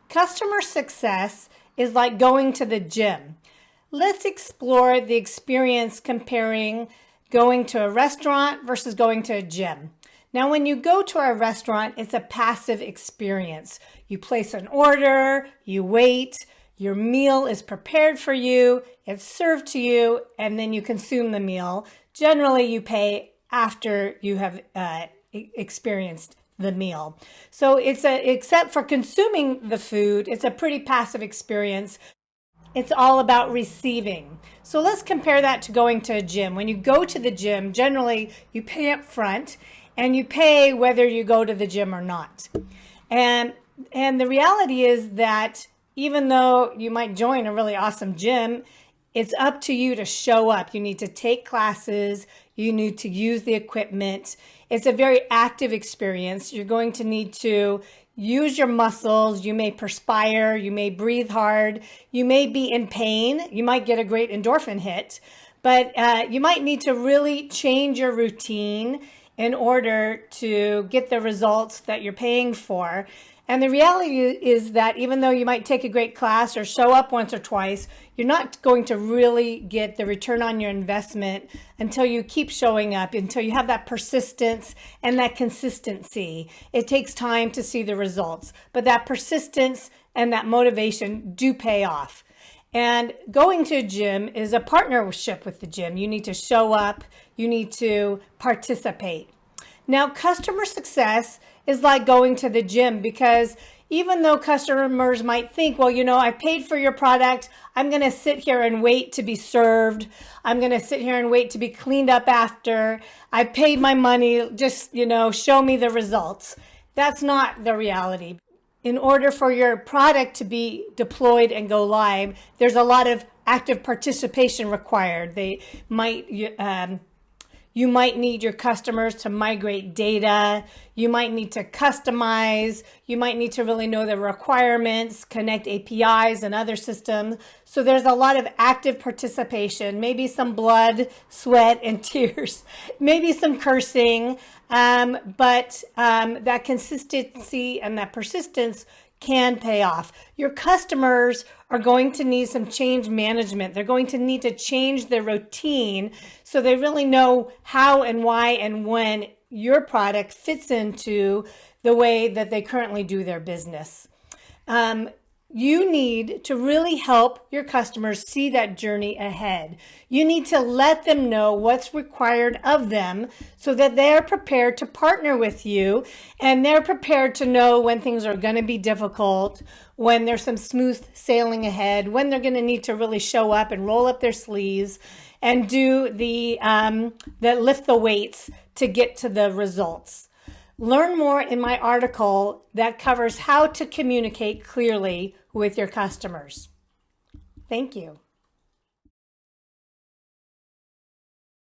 Customer success is like going to the gym. Let's explore the experience comparing going to a restaurant versus going to a gym. Now, when you go to a restaurant, it's a passive experience. You place an order, you wait, your meal is prepared for you, it's served to you, and then you consume the meal. Generally, you pay after you have experienced the meal. So except for consuming the food, it's a pretty passive experience. It's all about receiving. So let's compare that to going to a gym. When you go to the gym, generally you pay up front and you pay whether you go to the gym or not. And the reality is that even though you might join a really awesome gym, it's up to you to show up. You need to take classes. You need to use the equipment. It's a very active experience. You're going to need to use your muscles. You may perspire. You may breathe hard. You may be in pain. You might get a great endorphin hit, but you might need to really change your routine in order to get the results that you're paying for. And the reality is that even though you might take a great class or show up once or twice, you're not going to really get the return on your investment until you keep showing up, until you have that persistence and that consistency. It takes time to see the results, but that persistence and that motivation do pay off. And going to a gym is a partnership with the gym. You need to show up, you need to participate. Now, customer success is like going to the gym, because even though customers might think, well, I paid for your product, I'm going to sit here and wait to be served. I'm going to sit here and wait to be cleaned up after. I paid my money, just, show me the results. That's not the reality. In order for your product to be deployed and go live, there's a lot of active participation required. You might need your customers to migrate data. You might need to customize. You might need to really know the requirements, connect APIs and other systems. So there's a lot of active participation, maybe some blood, sweat, and tears, maybe some cursing, but that consistency and that persistence can pay off. Your customers are going to need some change management. They're going to need to change their routine so they really know how and why and when your product fits into the way that they currently do their business. You need to really help your customers see that journey ahead. You need to let them know what's required of them so that they're prepared to partner with you, and they're prepared to know when things are going to be difficult, when there's some smooth sailing ahead, when they're going to need to really show up and roll up their sleeves and do the lift the weights to get to the results. Learn more in my article that covers how to communicate clearly with your customers. Thank you.